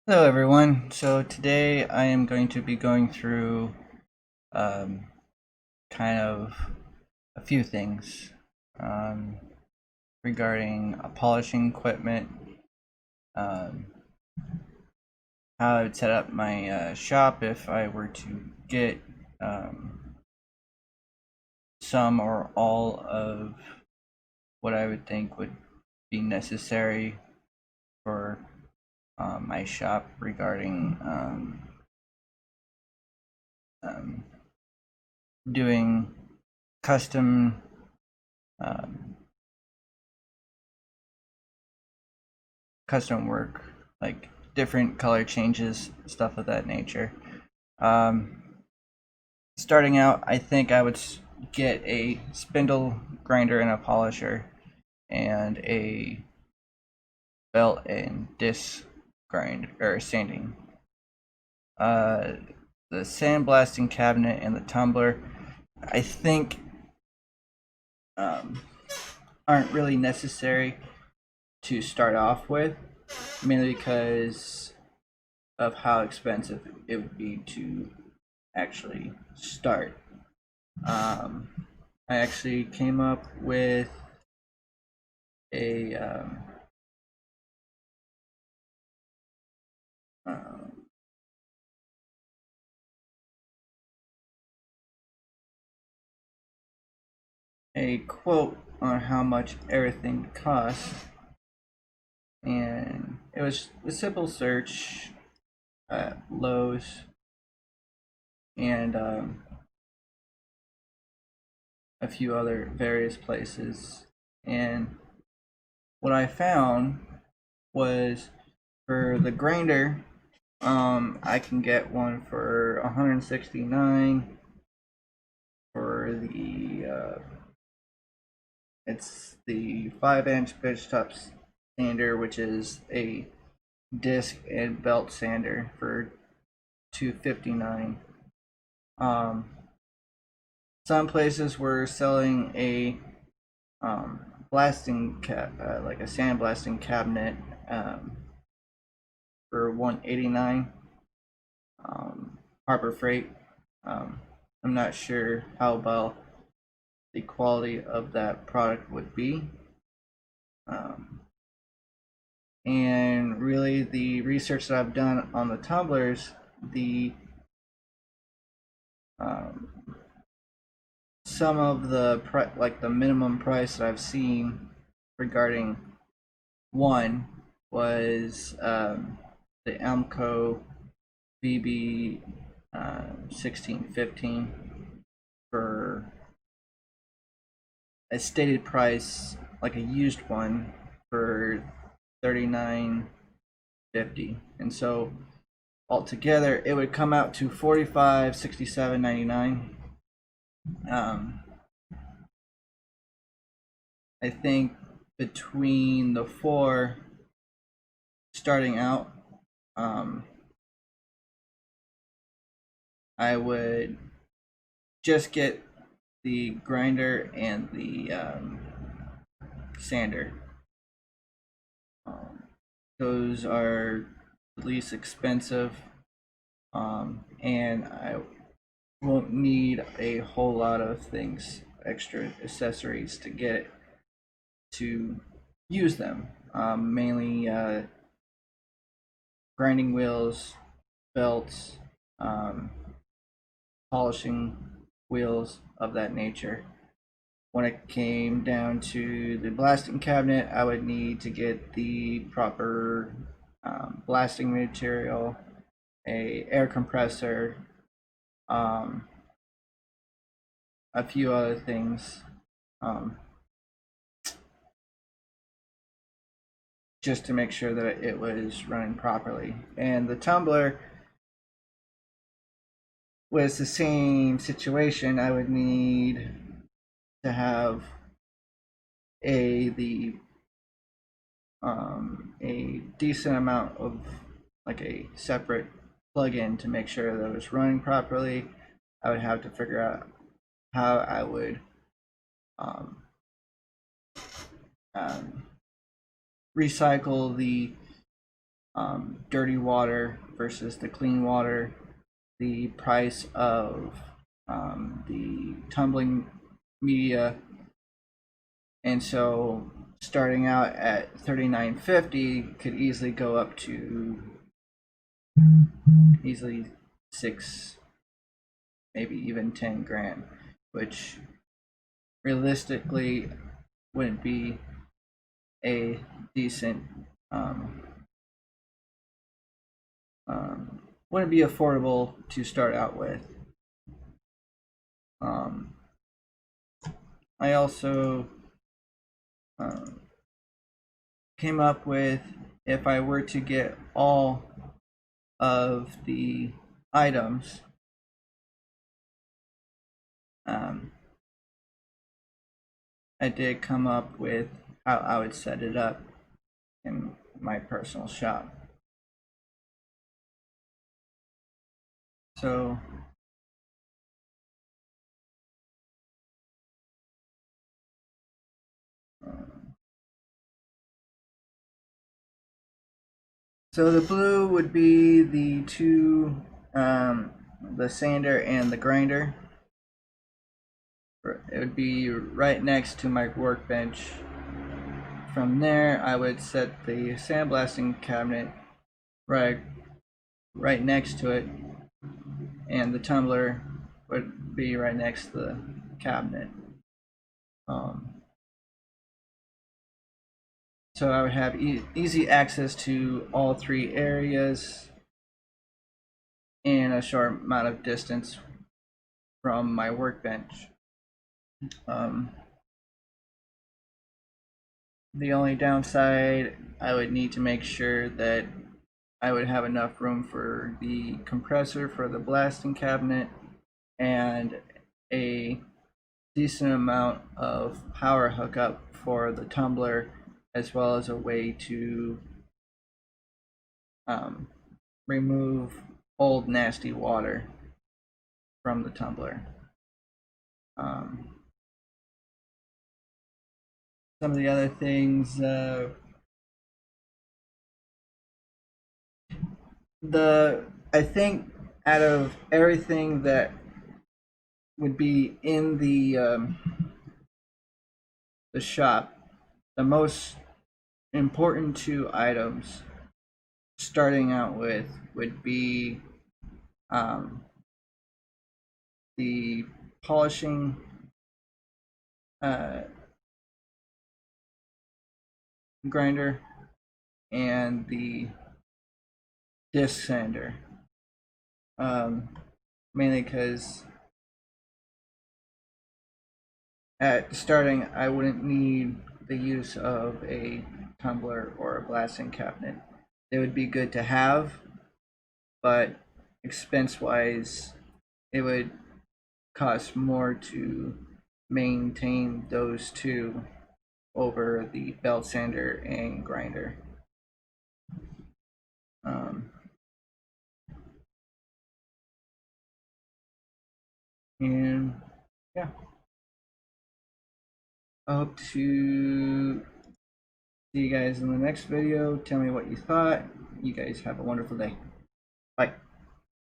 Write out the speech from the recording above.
Hello, everyone. So today I am going to be going through um, kind of a few things um, regarding polishing equipment, um, how I would set up my shop if I were to get um, some or all of what I would think would be necessary for my shop regarding um, doing custom um, custom work, like different color changes, stuff of that nature. Um, Starting out, I think I would get a spindle grinder and a polisher, and a belt and disc grind or sanding. Uh, the sandblasting cabinet and the tumbler, I think, um, aren't really necessary to start off with, mainly because of how expensive it would be to actually start. Um, I actually came up with a um, a quote on how much everything costs, and it was a simple search at Lowe's and a few other various places. And what I found was for the grinder, I can get one for 169 for the it's the 5-inch benchtop sander, which is a disc and belt sander for 259. Um, some places were selling a like a sandblasting cabinet um, for 189. Harbor Freight. Um, I'm not sure how well the quality of that product would be. Um, and really, the research that I've done on the tumblers, the um, some of the like the minimum price that I've seen regarding one was the Elmco VB 1615 for a stated price, like a used one, for 39.50, and so altogether it would come out to 45.67.99. Um, I think between the four starting out, um, I would just get the grinder and the sander. Um, those are the least expensive, and I won't need a whole lot of things, extra accessories to get it to use them. Mainly grinding wheels, belts, um, polishing wheels of that nature. When it came down to the blasting cabinet, I would need to get the proper blasting material, a air compressor, um, a few other things, um, just to make sure that it was running properly. And the tumbler was the same situation. I would need to have a decent amount of like a separate plug-in to make sure that it was running properly. I would have to figure out how I would um, um, recycle the dirty water versus the clean water, the price of the tumbling media, and so starting out at $39.50 could easily go up to easily 6, maybe even 10 grand, which realistically wouldn't be a decent wouldn't be affordable to start out with. I also came up with, if I were to get all of the items, I did come up with how I would set it up in my personal shop. So the blue would be the two, the sander and the grinder. It would be right next to my workbench. From there, I would set the sandblasting cabinet right next to it, and the tumbler would be right next to the cabinet. So I would have easy access to all three areas in a short amount of distance from my workbench. The only downside, I would need to make sure that I would have enough room for the compressor for the blasting cabinet and a decent amount of power hookup for the tumbler, as well as a way to remove old nasty water from the tumbler. Some of the other things, I think out of everything that would be in the shop, the most important two items starting out with would be the polishing grinder and the disc sander. Mainly because at starting, I wouldn't need the use of a tumbler or a blasting cabinet. They would be good to have, but expense-wise, it would cost more to maintain those two over the belt sander and grinder. And yeah, I hope to see you guys in the next video. Tell me what you thought. You guys have a wonderful day. Bye.